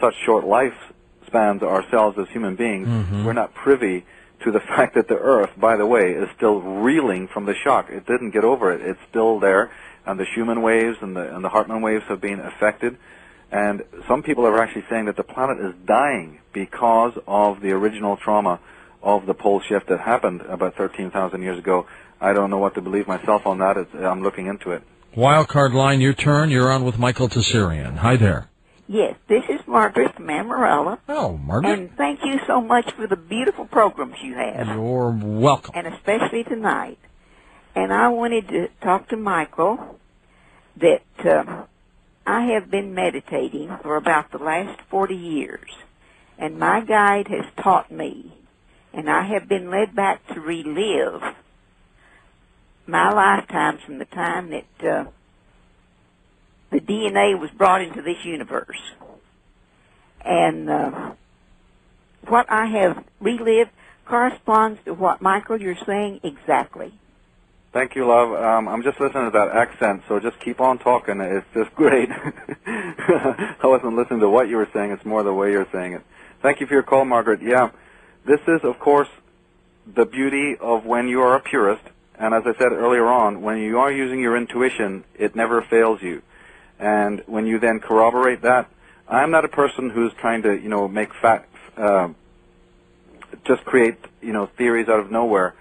such short lifespans ourselves as human beings, we're not privy to the fact that the Earth, by the way, is still reeling from the shock. It didn't get over it. It's still there, and the Schumann waves and the Hartmann waves have been affected. And some people are actually saying that the planet is dying because of the original trauma of the pole shift that happened about 13,000 years ago. I don't know what to believe myself on that. I'm looking into it. Wildcard line, your turn. You're on with Michael Tsarion. Hi there. Yes, this is Margaret from Amarillo. Oh, Margaret. And thank you so much for the beautiful programs you have. You're welcome. And especially tonight. And I wanted to talk to Michael that I have been meditating for about the last 40 years. And my guide has taught me, and I have been led back to relive my lifetimes from the time that the DNA was brought into this universe. And what I have relived corresponds to what, Michael, you're saying exactly. Thank you, love. I'm just listening to that accent, so just keep on talking. It's just great. I wasn't listening to what you were saying. It's more the way you're saying it. Thank you for your call, Margaret. Yeah, this is, of course, the beauty of when you are a purist. And as I said earlier on, when you are using your intuition, it never fails you. And when you then corroborate that, I'm not a person who's trying to, make facts, just create, theories out of nowhere.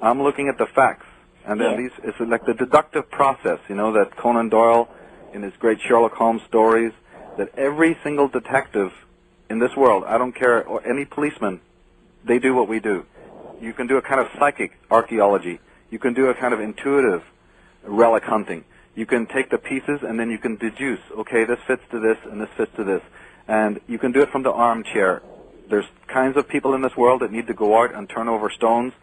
I'm looking at the facts. And then it's like the deductive process, that Conan Doyle, in his great Sherlock Holmes stories, that every single detective in this world, I don't care, or any policeman, they do what we do. You can do a kind of psychic archaeology. You can do a kind of intuitive relic hunting. You can take the pieces and then you can deduce, okay, this fits to this and this fits to this. And you can do it from the armchair. There's kinds of people in this world that need to go out and turn over stones,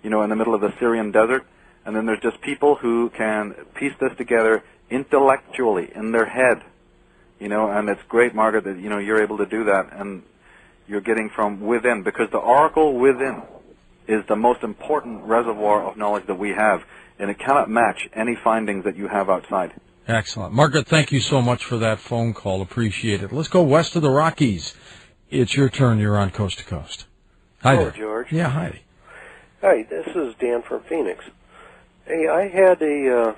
in the middle of the Syrian desert. And then there's just people who can piece this together intellectually in their head, and it's great, Margaret, that, you're able to do that, and you're getting from within, because the oracle within is the most important reservoir of knowledge that we have, and it cannot match any findings that you have outside. Excellent. Margaret, thank you so much for that phone call. Appreciate it. Let's go west of the Rockies. It's your turn. You're on Coast to Coast. Hi there. George. Yeah, hi. Hi, this is Dan from Phoenix. Hey, I had a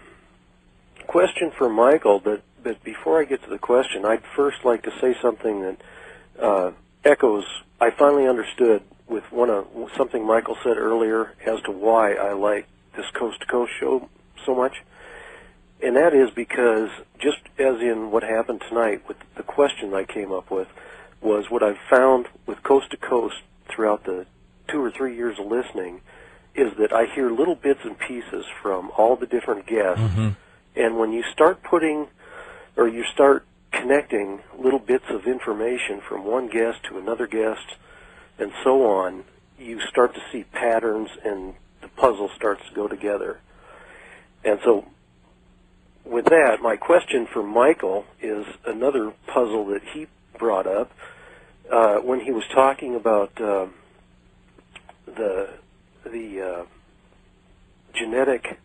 question for Michael, but before I get to the question, I'd first like to say something that echoes, I finally understood with something Michael said earlier as to why I like this Coast to Coast show so much. And that is because, just as in what happened tonight with the question I came up with, was what I've found with Coast to Coast throughout the 2 or 3 years of listening is that I hear little bits and pieces from all the different guests. And when you start you start connecting little bits of information from one guest to another guest and so on, you start to see patterns and the puzzle starts to go together. And so with that, my question for Michael is another puzzle that he brought up when he was talking about the genetic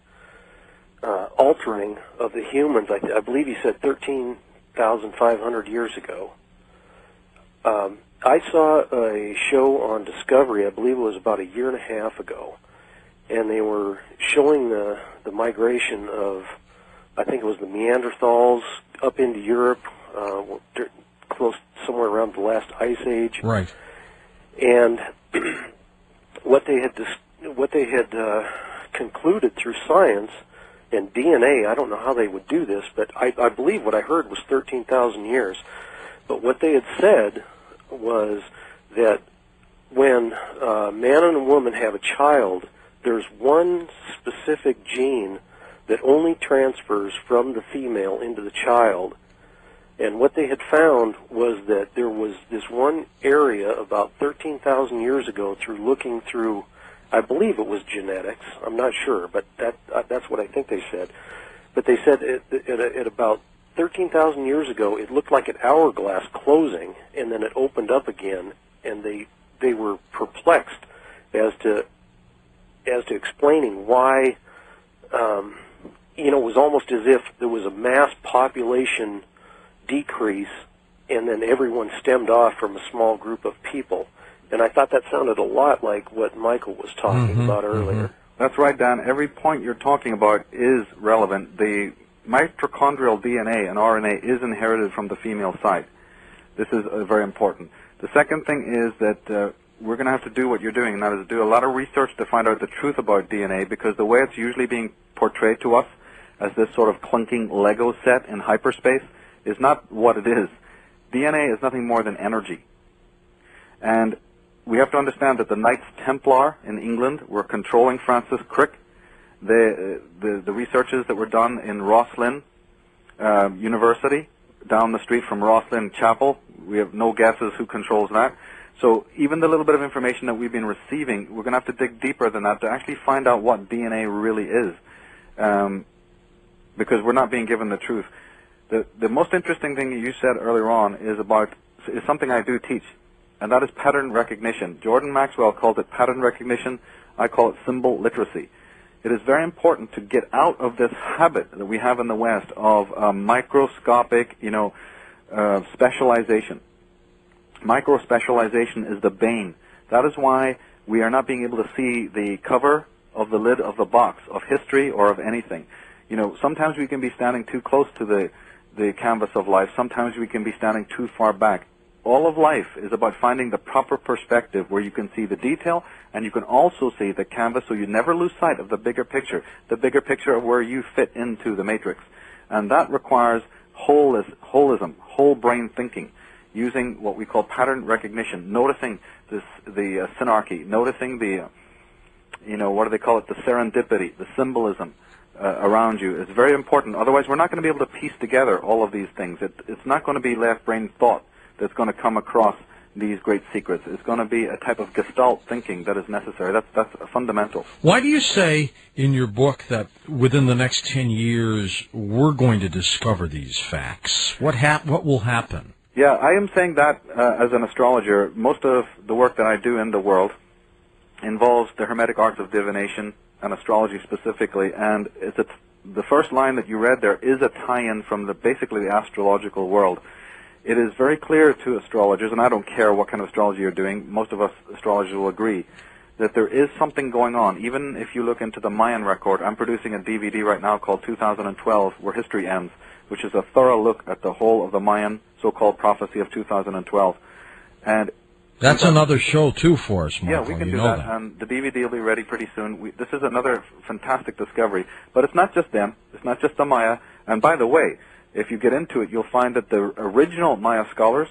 altering of the humans. I believe he said 13,500 years ago. I saw a show on Discovery, I believe it was about a year and a half ago, and they were showing the migration of, I think it was the Neanderthals up into Europe, close somewhere around the last ice age. Right. And what they had concluded through science and DNA, I don't know how they would do this, but I believe what I heard was 13,000 years. But what they had said was that when a man and a woman have a child, there's one specific gene that only transfers from the female into the child. And what they had found was that there was this one area about 13,000 years ago through looking through, I believe it was genetics, I'm not sure, but that's what I think they said. But they said at about 13,000 years ago, it looked like an hourglass closing, and then it opened up again, and they were perplexed as to explaining why, it was almost as if there was a mass population decrease and then everyone stemmed off from a small group of people. And I thought that sounded a lot like what Michael was talking about earlier. That's right, Dan. Every point you're talking about is relevant. The mitochondrial DNA and RNA is inherited from the female side. This is very important. The second thing is that we're going to have to do what you're doing, and that is do a lot of research to find out the truth about DNA, because the way it's usually being portrayed to us as this sort of clunking Lego set in hyperspace is not what it is. DNA is nothing more than energy. And we have to understand that the Knights Templar in England were controlling Francis Crick. The researches that were done in Roslin University, down the street from Roslin Chapel, we have no guesses who controls that. So even the little bit of information that we've been receiving, we're going to have to dig deeper than that to actually find out what DNA really is, because we're not being given the truth. The most interesting thing you said earlier on is something I do teach, and that is pattern recognition. Jordan Maxwell called it pattern recognition. I call it symbol literacy. It is very important to get out of this habit that we have in the West of microscopic, specialization. Micro-specialization is the bane. That is why we are not being able to see the cover of the lid of the box of history or of anything. Sometimes we can be standing too close to the canvas of life. Sometimes we can be standing too far back. All of life is about finding the proper perspective where you can see the detail and you can also see the canvas, so you never lose sight of the bigger picture of where you fit into the matrix. And that requires holism, whole brain thinking, using what we call pattern recognition, noticing the synarchy, noticing the, what do they call it, the serendipity, the symbolism around you is very important. Otherwise, we're not going to be able to piece together all of these things. It's not going to be left brain thought that's going to come across these great secrets. It's going to be a type of gestalt thinking that is necessary. That's fundamental. Why do you say in your book that within the next 10 years we're going to discover these facts? What will happen? Yeah, I am saying that as an astrologer. Most of the work that I do in the world involves the hermetic arts of divination and astrology specifically, and the first line that you read there is a tie-in from basically the astrological world. It is very clear to astrologers, and I don't care what kind of astrology you're doing, most of us astrologers will agree, that there is something going on. Even if you look into the Mayan record, I'm producing a DVD right now called 2012, Where History Ends, which is a thorough look at the whole of the Mayan so-called prophecy of 2012. And that's another show, too, for us, Michael. Yeah, we can do that, and the DVD will be ready pretty soon. This is another fantastic discovery. But it's not just them. It's not just the Maya. And by the way, if you get into it, you'll find that the original Maya scholars